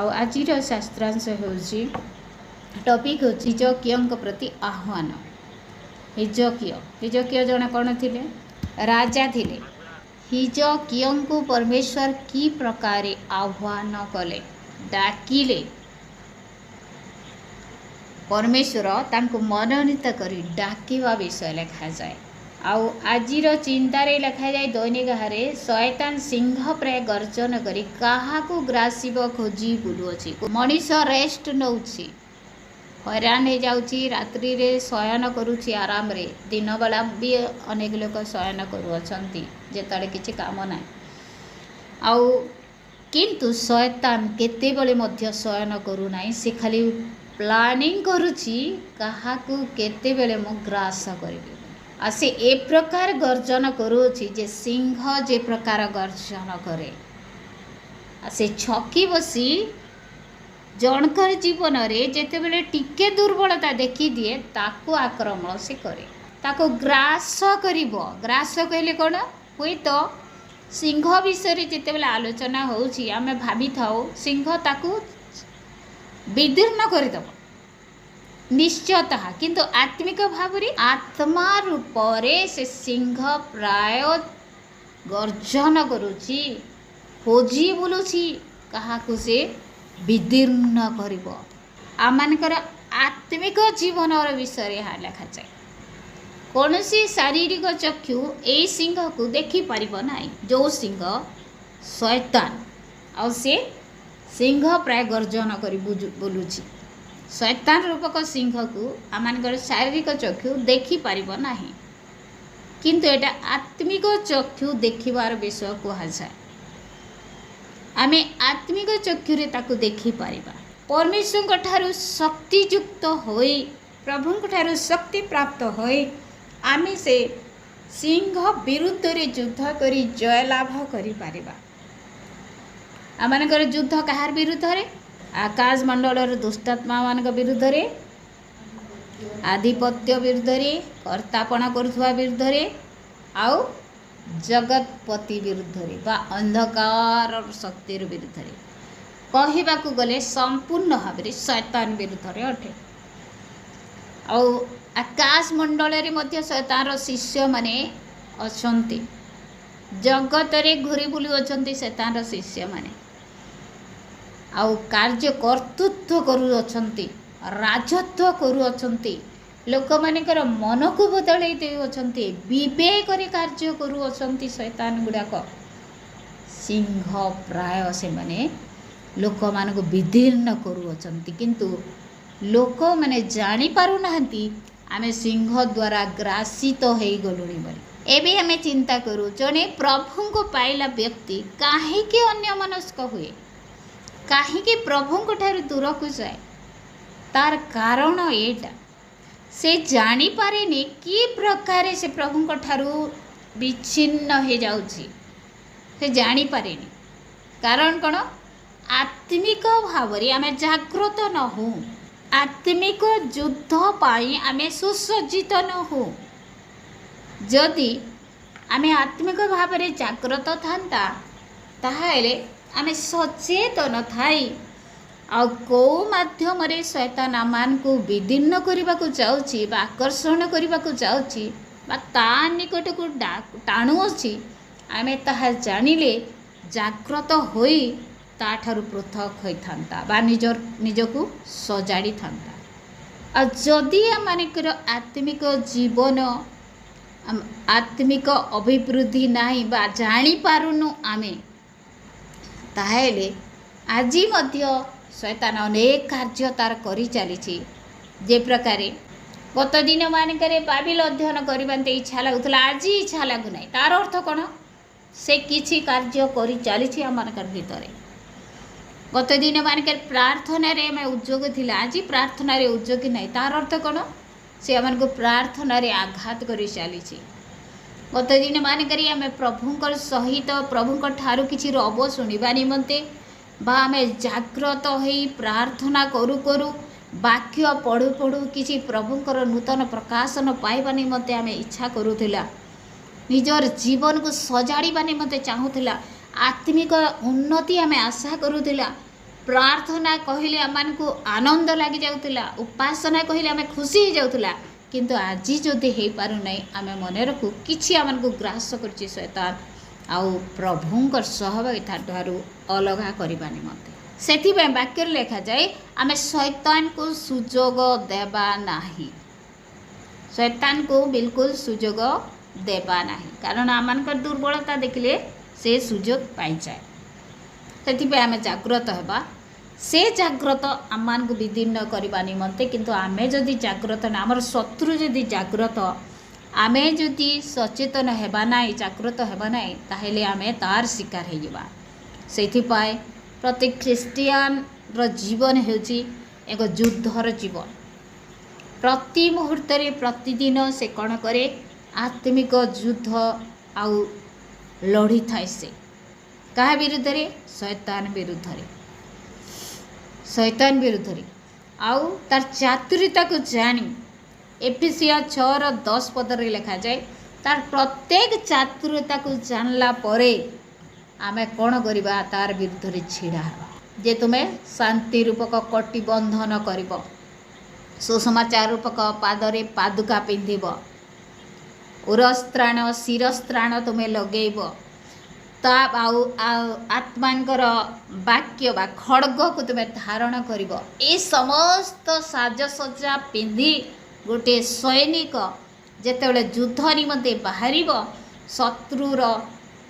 आज शास्त्रांश होची टॉपिक होची हिजकिया प्रति आह्वान। हिजकिया जड़े कौन थे? राजा थिले। हिजकिया को परमेश्वर की प्रकार आह्वान कले, डाकिले। परमेश्वर तांको मनोनीत करी डाकिवा विषय लिखा जाए। आउ आजिर चिंतारे लिखा जाए दैनिक हारे शैतान सिंह प्राय गर्जन करी काहाकू ग्रासिब खोजी बुलुअछि। मनीष रेस्ट नौछि, हैरान हो जाउछि, रात्रि रे शयन करुछि आराम रे। दिन बेला भी अनेक लोक शयन करुअछंती जेतले किछि काम नाही। आउ किंतु शैतान केतेबेले मध्य शयन करू नाही, से खाली प्लानिंग करुछि काहाकू केतेबेले मु ग्रास करिबि। आ से ए प्रकार गर्जन करुछि जे सिंह जे प्रकार गर्जन करे। आ से छकी बसी जनकर जीवन रे जेतेबेले टिके दुर्बलता देखि दिए ताकू आक्रमण से करे, ताको ग्रास करिवो। ग्रास कहले कोन हुई तो सिंह विषय जेतेबेले आलोचना होउछि आमे भाबी थाओ सिंह ताकू विदीर्ण करदेव निश्चयतः, किंतु आत्मिक भाव आत्मा रूप से सिंह प्राय गर्जन करुछि, खोजी बुलुछि काहाकू से विदीर्ण करिवो। आमानकर आत्मिक जीवन विषय यहाँ लिखा जाए। कौन सी शारीरिक चक्षु ए सिंह को देखी पारिबो नाही, जो सिंह शैतान आ से सिंह प्राय गर्जन करी बोलुछि। शैतान रूपक सिंह को आमानकर शारीरिक चक्षु देखी पारिबो नाही, किंतु एटा आत्मिक चक्षु देखिबार विषय कहा जाए। आमे आत्मिक चक्षुरे ताकू देखी पारिबा। परमेश्वर ठारू शक्तियुक्त होई, प्रभु ठारू शक्ति प्राप्त होई आमे से सिंह विरुद्ध रे युद्ध करी जय लाभ करी पारिबा। आमानकर युद्ध कहार विरुद्ध रे? आकाश मंडल दुष्टात्मा मान विरुद्ध रे, आधिपत्य विरुद्ध रे, कर्तापना करुवा विरुद्ध रे, आउ जगतपति विरुद्ध रे बा अंधकार शक्ति विरुद्ध रे। कहवाकू गले संपूर्ण भाव में शैतान विरुद्ध रे अटे। आउ आकाश मंडल रे मध्य शैतान शिष्य माने अछंती, जगत रे घुरी बुली अछंती शैतान शिष्य माने। आउ कार्य कर्तृत्व करू अछंती, राजत्व करू अछंती, लोक मानकर मन को बदलई दे अछंती, विवेक रे कार्य करू अछंती शैतान गुडाक। सिंह प्राय से माने लोक मान को विदीर्ण करू अछंती, किंतु लोक माने जानी पारु नाहंती आमे सिंह द्वारा ग्रासित तो हेई गलुनी बोली। एबे हमें चिंता करू जने प्रभु को पाइला व्यक्ति काहे के अन्य मनस्क हुए, काहे के प्रभु को ठारू दूर को जाए। तार कारण एटा से जानी पारेनी कि प्रकार से प्रभु को ठारू विच्छिन्न हो जाउछि, से जानी पारेनी। कारण कौन? आत्मिक भाव आमे जागृत न हो, आत्मिक युद्ध पाई आमे सुसज्जित न हो। जदि आमे आत्मिक भाव जागृत थांता ताहाले आमे सचेतन थाई आ को माध्यम रे शैतान आमान को विदीर्ण करने को चाहूँगी बा आकर्षण करने को चाहूँगी बा ता निकट को टाणुअछि, आमे ताहा जानिले जागृत होई ताठारु पृथक होइथांता बा निजको सजाड़ी थांता। आ जदि आमानकर आत्मिक जीवन आत्मिक अभिवृद्धि नाही बा जानी पारुनु आमे, ताहेले आजी मध्य शैतान अनेक कार्य तार करी चली। जे प्रकार गत दिन मानकर बाइबल अध्ययन करते इच्छा लगुला, आज इच्छा लगुना। तार अर्थ कौन? से किछि कार्य करी चली आमनकर भितर। गत दिन मानकर प्रार्थना रे मैं उद्योग थिला, आज प्रार्थना रे उद्योग नहीं। तार अर्थ कौन? से आमको प्रार्थना रे आघात करी चली। गत दिन मानकर आम प्रभुंकर सहित प्रभुंकर ठारू किछि रब शुणा निमंते बा आमे जागृत होई प्रार्थना करू करू वाक्य पढ़ु पढ़ु किसी प्रभुंकर नूतन प्रकाशन पाइबा निमंते आमे इच्छा करूथिला, निजर जीवन को सजाड़िबा निमंते चाहूथिला, आत्मिक उन्नति आमे आशा करूथिला, प्रार्थना कहले आमको आनंद लगी जाउतिला, उपासना कहले आम खुशी हो जाउतिला, किंतु आज जदि हो पारु नहीं आम मन रखू किछि आमको ग्रास करछि शैतान आउ प्रभुंकर सहभागिता ठारू अलगा करबा निमंते। सेथिबे वाक्य लिखा जाए आम शैतान को सुजोग देबा नाही, शैतान को बिल्कुल सुजोग देबा नाही, कारण आमनकर दुर्बलता देखले से सुजोग पाई जाए। सेथिबे आम जागृत हेबा, से जागृत आम को विदीर्ण करबा निमंते, किंतु आमे जदि जागृत ना, आमर शत्रु जदि जागृत, आमे जदि सचेतन हेबा नाही, जागृत हेबा नाही, ताहेले आमे तार शिकार हे जिबा। सेथिपाई प्रत्येक ख्रिस्टियान रो जीवन हेउची एक युद्धर जीवन। प्रति मुहूर्त प्रतिदिन से कौन करे आत्मिक युद्ध आउ लड़ी थाए। से क्या विरुद्ध रे? शैतान विरुद्ध रे, शैतान विरुद्ध रे आउ तार चातुरीता को जानी एफिसिया 6:10 पदरे लिखा जाए, तार प्रत्येक चातुरीता को जानला परे आमे कौन करिबा? तार विरुद्ध रे छिड़ा जे तुम्हें शांति रूपक कटी बंधन करिब, सुसमाचार रूपक पादरे पादुका पिंधिब, उरस्त्राण शिरस्त्राण तुम्हें लगेब, ता आत्मांकर वाक्य बा खड़ग को तुम्हें धारण करिब। ए समस्त साजसज्जा पिंधि गोटे सैनिक जेतेबेले युद्ध निमंते बाहरिब, शत्रुर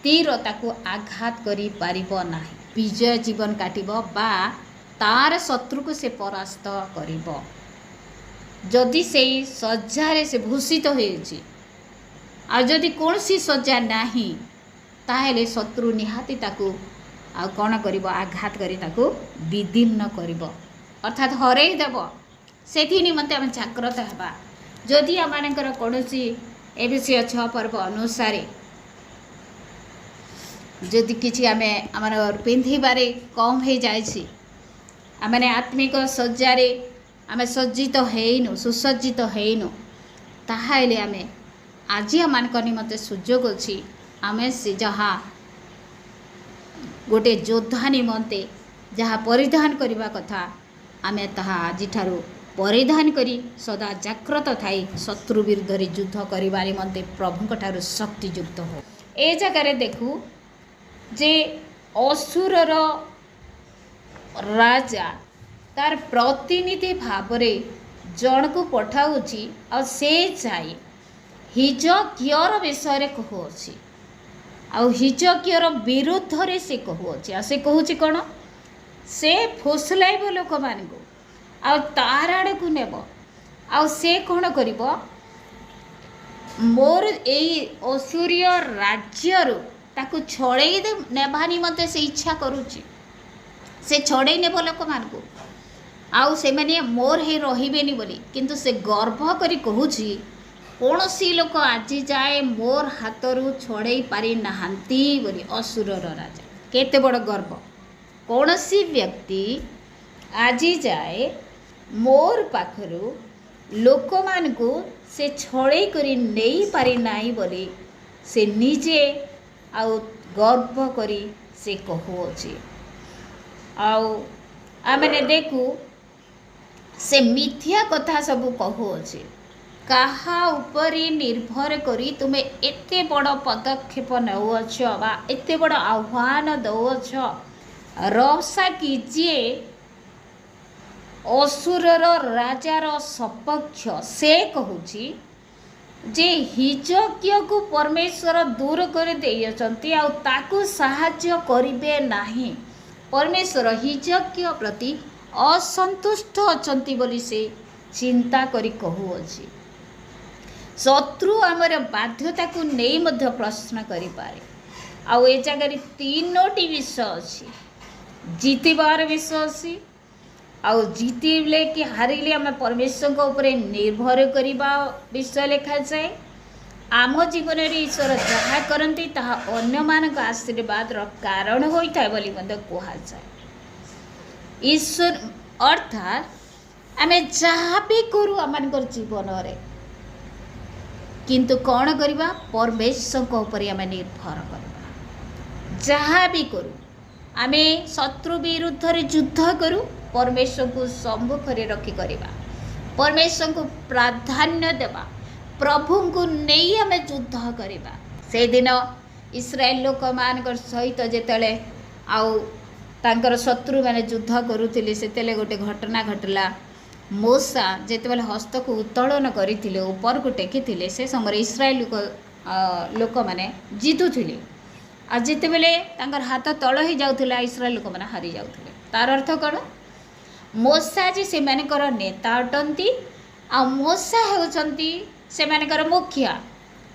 तीर ताकू आघात करि पारिबो नाही, विजय जीवन काटिबो बा तार शत्रु को से परास्त करिबो। जदि से सज्जारे से भूषित होइछि आ जदि कोनसी सज्जा नाही, ताहेले शत्रु निहाती ताकू आ कौन करिबो? आघात करी ताकू विदीर्ण करिबो, अर्थात हरेई देबो। सेथि निमंते आम जागृत हेबा। जदि आमनकर कोनसी एफिसिया 6 पर्व अनुसार जदि किछि आमे आमर पिंधिबारे कम हो जाइछि, आमने आत्मिक सज्जारे आमे सज्जित हेइनु, सुसज्जित हेइनु, ताहाले आमे आज आमनक निमंते सुजोग अछि आमे से जहाँ गोटे योद्धा निमंते जहाँ परिधान करबा कथा आमे ताहा आज ठारू परिधान करी सदा जागृत थाई शत्रु विरुद्ध रे युद्ध करबा निमंते प्रभुंक ठारू शक्तियुक्त हो। ए जगह देखू जे असुरर राजा तार प्रतिनिधि भावरे जन को पठाउछि आ से जाई हिजकियर विषय कहूँ आउ हिजकियर विरुद्ध रे से कहूँ आ से कहूँ कौन से फुसलाइब लोक मान आ तार आड़े को नेब आ से कौन कर मोर यही असुरीय राज्य ताकू छड़े नेबा निमंते से इच्छा करुच्ची, से छड़े नेब लोक मान आउ से माने मोर हे रहिबेनी बोली, किंतु से गर्व करी कहूची कौन सी लोक आज जाए मोर हाथरू छड़े पारि नहांती बोली। असुरर राजा केते बड़ गर्व, कौन सी व्यक्ति आज जाए मोर पाखरू लोक मान को से छड़े करी नहीं पारि नाही बोली से निजे आउ गर्व करी से कहूची। आउ आमने देखू से मिथ्या कथा सबू कहूची, कहा उपरे निर्भर करी तुमे एते बड़ पदक्षेप नौछ बा एते बड़ आह्वान दौछ। रसा कीजिए असुरर राजार सपक्ष से कहूची जे हिजकिय को परमेश्वर दूर कर देइछंती आ ताकू साहाय्य करिबे नाही। परमेश्वर हिजकिय प्रति असंतुष्ट अछंती बोली से चिंता करी कहूची। शत्रु आमर बाध्यता को नहीं मध्य प्रश्न करि पारे। आउ ए जगह 3टी विषय अच्छी, जीतबार विषय अच्छी, आउ जीतले कि हारिले आम परमेश्वर उपरे निर्भर करबा विषय लिखा जाए। आम जीवन में ईश्वर जहाँ करती ताहा अन्य मान आशीर्वाद कारण होता है बोली मध्य कहा जाए। ईश्वर अर्थात आम जहाँ भी करूँ आम जीवन रे किंतु कौन करवा परमेश्वर ऊपर आम निर्भर करवा। जहाँ भी करूँ आमे शत्रु विरुद्ध रे युद्ध करूँ परमेश्वर को सम्मुख रखी करवा परमेश्वर को प्राधान्य देवा प्रभु को नहीं आम युद्ध करवा से दिन इस्राएल लोक मान सहित जिते आउर शत्रु मैंने युद्ध करुले से गोटे घटना घटला मूसा जिते हस्त को उत्तोलन करते ऊपर को टेकी से समय इस्राएल लोक मैंने जितुले आ जिते बेले हाथ तल हो जाऊला इस्राएल लोक मैंने हारी जाते तार अर्थ कौन मूसा जी से नेता अटंती आ मूसा होती से मुखिया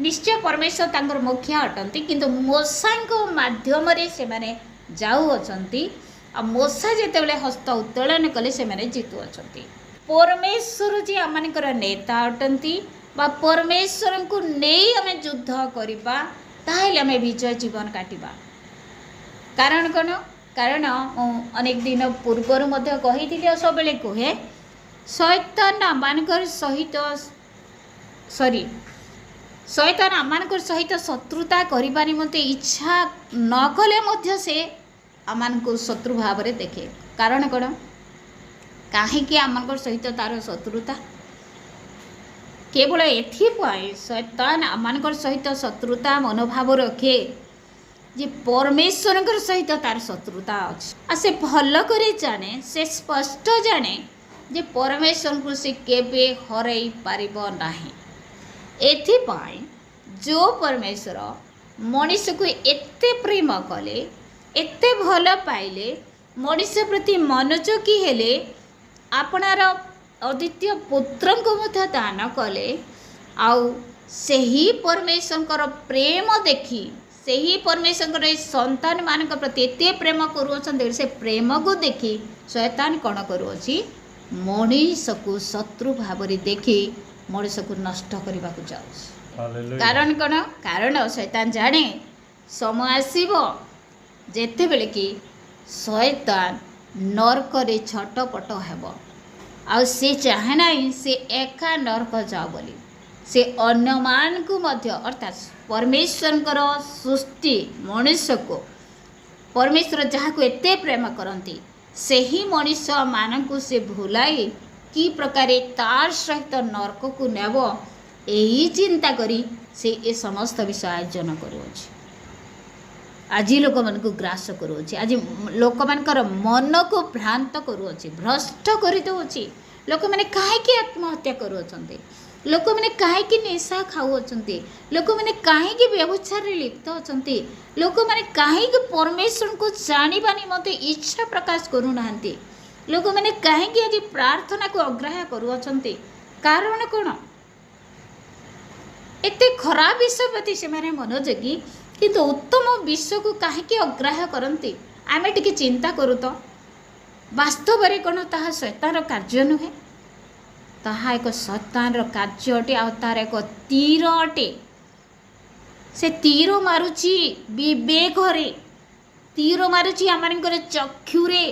निश्चय परमेश्वर तांकर मुखिया अटंती किंतु मूसा माध्यम से माने जाऊ अछंती आ मूसा जिते बेले हस्त उत्तोलन कले से माने जीतु अछंती परमेश्वर जी आमनकर नेता अटंती बा परमेश्वर को नहीं आम युद्ध करवा ताहले आम विजय जीवन काटिबा कारण कौन कारण अनेक दिन पूर्वर मध्य कही सब बेले कहे शैतान आमनकर सहित सॉरी शैतान आमनकर सहित शत्रुता करने निमंते इच्छा न कले मध्य से आमको शत्रु भाव में देखे कारण कौन कहीं आमनकर सहित तार शत्रुता केवल एथिपाई शैतान आमनकर सहित शत्रुता मनोभाव रखे जे परमेश्वर सहित तार शत्रुता अच्छे आ से भल करे जाने से स्पष्ट जाने जे परमेश्वर को से केबे हरई पारिबो नाही एथिपाई जो परमेश्वर मनुष्य को एते प्रेम कले एते भल पाइले मनुष्य प्रति मनोयोगी हेले आपणार अद्वितीय पुत्र को मध्य दान कले आउ सही परमेश्वर प्रेम देखी सही परमेश्वर संतान मान प्रति एते प्रेम करुँच से प्रेम को देखी शैतान कौन करुँची मनुष्य को शत्रु भाव देखी मनुष्य को नष्ट करने को जाऊँ कारण कौन कारण शैतान जाने समय आसब जेते बेले कि शैतान नरकरे छटपट हेब आ से चाहे ना से एका नरक जाओ बोली से अन्य मान को मध्य अर्थात परमेश्वर सृष्टि मनुष्य को परमेश्वर जहाँ को एते प्रेम करती से ही मनुष्य मान को से भुलाई कि प्रकार तार सहित नरक को नेब यही चिंता करी से ए समस्त विषय आयोजन करुँच आज लोक मान को ग्रास करुँच आज लोक मानकर मन को भ्रांत करुँच भ्रष्ट कर दौची लोक मैंने कहीं आत्महत्या करुँच लोक मैंने कहीं निशा खाऊँच लोक मैंने कहीं व्यवचार लिप्त अच्छा लोक मैंने कहीं परमेश्वर को जाना निमंते इच्छा प्रकाश करूना लोक मैंने कहीं आज प्रार्थना को अग्राह्य करुँच कारण कौन एते खराब विषय प्रति से मनोयोगी किंतु उत्तम विश्व को कहीं अग्राह्य करती आम टे चिंता करूँ तो वास्तव में कौन ताहा शैतान कार्य नुहे ताहा एक शैतान कार्य अटे आ तार एक तीर अटे से तीर मारुची विवेक तीर मारुची आमर चक्षुरे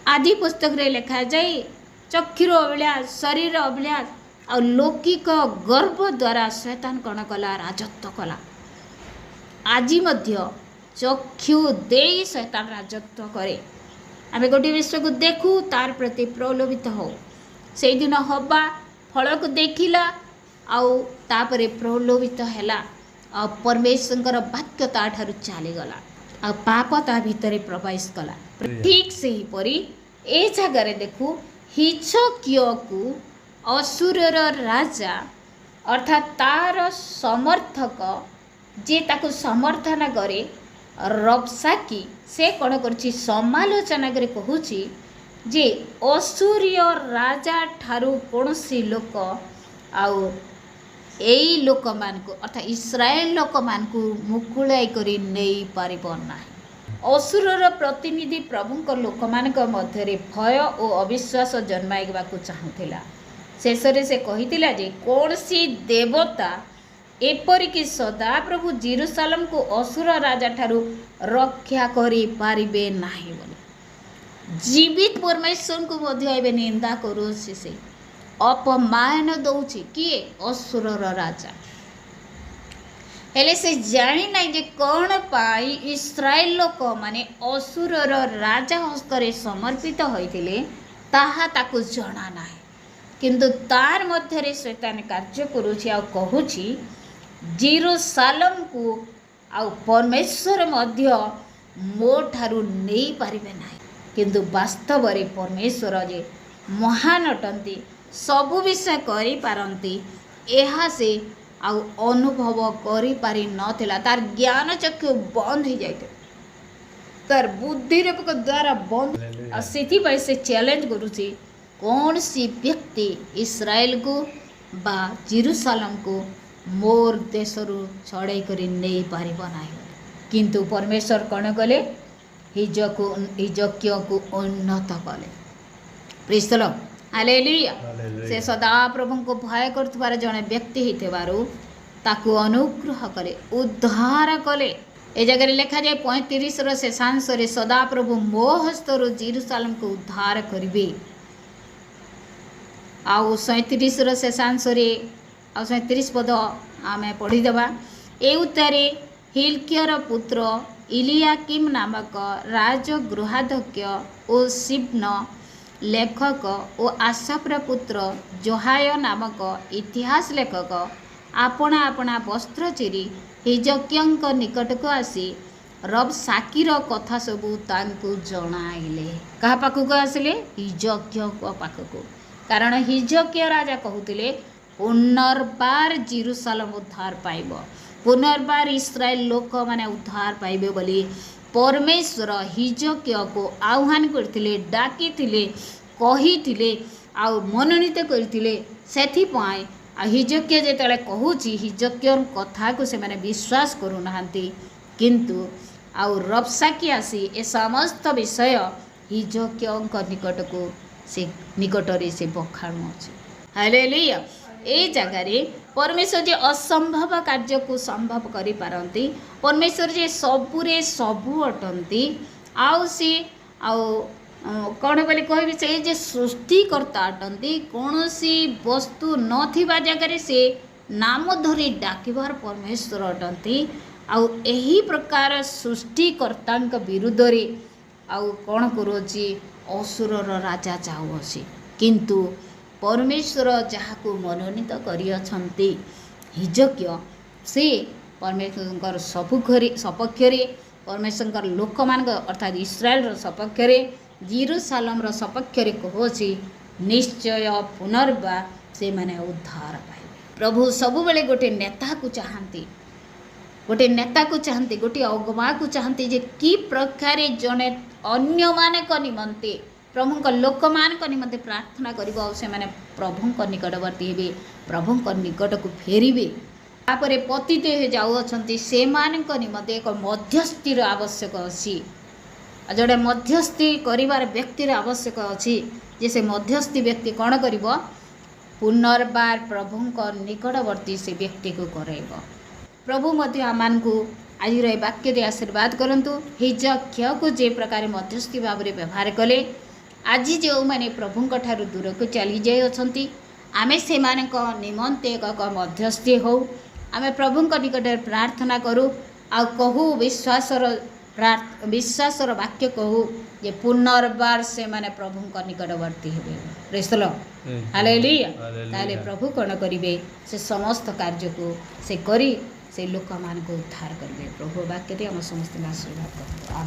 आदि पुस्तक रे लिखा जाए चक्षुर अभिलाष शरीर अभिलाष आ लौकिक गर्व द्वारा शैतान कौन कला राजत्व कला आज चक्षु दे शैतान राजत्व करे आम गोटे विषय को देखू तार प्रति प्रलोभित हो से दिन हवा फल को देखला आउ तापरे प्रलोभित हैला आ परमेश्वर वाक्य ताठारु चलीगला आ पाप ता भितर प्रवेश कला ठीक से ही परी ए जगार देखू हिचकिया को असुरर राजा अर्थात तार समर्थक जे ताको समर्थन करे रब्साकी से कौन कर समालोचना करे कहूची जे असुरीय राजा ठारू कौनसी लोक आउ एई लोक मान को अर्थात इस्राएल लोक मान को मुकुलाई करी नहीं पारिबो नाही असुरर प्रतिनिधि प्रभुंक लोक मान मध्य भय और अविश्वास जन्माइबा को चाहूला शेषरे से कहितिला जे कौनसी देवता एपरिक सदा प्रभु जेरूसालेम को असुर राजा ठारू रक्षा करि पारिबे नाही बोली जीवित परमेश्वर को मध्य निंदा करू से अपमान दौची किए असुरर राजा हेले से जानी ना जे कौन पाई इस्राएल लोक माने असुरर राजा हस्तरे समर्पित होइतिले ताहा ताकू जणा नाही किंतु तार मध्यरे शैतान कार्य करूछि आ कहूछि जेरूशलेम को आ परमेश्वर मध्य मो ठारू नहीं पारिबे नाही किंतु वास्तव रे परमेश्वर जे महान अटंती सबु विषय करि पारंती एहा से आउ अनुभव करि पारि नथिला तार ज्ञान चक्षु बंद हो जाइते तार बुद्धि रे द्वारा बंद आ सेथि पय से चैलेंज करूछि कौन सी व्यक्ति इस्राएल को बा जेरूशलेम को मोर देशरू छड़ाई करी नहीं पारिबो नाही किंतु परमेश्वर कौन कले हिजकिया को उन्नत कले प्रेज द लॉर्ड हालेलुया से सदा प्रभु को भय करथबार जने व्यक्ति हितेबारु ताकू अनुग्रह कले उद्धार कले ए जगह लिखा जाए 35 रो शेषांश रे सदा प्रभु मो हस्तरू जेरूशलेम को उद्धार करिवे आउ 37 रो शेषांश रे आ 37 पद आमे पढ़ी देबा ए उत्तरे हिल्कियर पुत्र इलियाकिम नामक राजगृहाध्यक्ष ओ शिब्न लेखक और आसाफर पुत्र जोहाय नामक इतिहास लेखक आपणा आपणा वस्त्र चिरी हिजकिया निकट को आसी रब साकीर कथा सबू तांकु जणाइले कहा पाखक आसिले हिजकिया पाखक कारण हिजकिया राजा कहूतिले पुनर्बार जेरूशलेम उद्धार पाइब पुनर्बार इस्राएल लोक माने उद्धार पाइबे बोली परमेश्वर हिजकिया को आह्वान करथिले डाकिथिले कहिथिले आ मनोनीत करथिले सेथिपाई आ हिजकिया जेतले कहूची हिजकिया कथा को से माने विश्वास करू नाहंती किंतु आ रबसाकी आसी ए समस्त विषय हिजकिया निकट को से निकटरे से बखाणु अछि हालेलुया ए जगह परमेश्वर जे असंभव कार्य को संभव करि पारंती परमेश्वर जे सबुरे सबु अटंती आउ सी आउ कौन बोली कहबी से जे सृष्टिकर्ता अटंती कौन सी वस्तु नथिबा जगह से नाम धरी डाकिबार परमेश्वर अटंती आउ एही प्रकार सृष्टिकर्ता विरुद्ध रे आउ कौन करोची असुरर राजा चाहुअछि किंतु परमेश्वर जहाँ मनोनीत करियछंती हिजकिया से परमेश्वर सपक्ष परमेश्वर लोक मान अर्थात इस्राएल सपक्ष जेरूशलेम सपक्ष कहूँ निश्चय पुनर्बार से माने उद्धार पाइबे प्रभु सबु बेले गोटे नेता को चाहती गोटे अगुवा को चाहती जे कि प्रकार जने अन्य माने निमंते प्रभु लोक मान निमंते प्रार्थना करिबो से माने प्रभु निकटवर्ती हेबे प्रभु निकट को फेरिबे तापरे पतित हो जाउछंती से मानक निमंते एक मध्यस्थीर आवश्यक अछि जोड़े मध्यस्थी करिवार व्यक्तिर आवश्यक अछि जे से मध्यस्थी व्यक्ति कौन करिबो पुनर्बार प्रभु निकटवर्ती से व्यक्ति को कराइबो प्रभु मध्य आमान को आज वाक्य दे आशीर्वाद करंतु हिजकिया को जे प्रकार मध्यस्थी भाव में व्यवहार कले आज जो माने प्रभु ठारू दूर को चली जाई अछंती आमे से मानक निमंते एक मध्यस्थी हो आमे प्रभु निकट प्रार्थना करू आ कहू विश्वासर वाक्य कहू जे पुनर्बार से माने प्रभु निकटवर्ती हेबे प्रेज द लॉर्ड हालेलुया ताले प्रभु कोन करिवे से समस्त कार्य को से करी से लोक मान को उद्धार करिवे प्रभु वाक्य दे हम समस्त आशीर्वाद करते।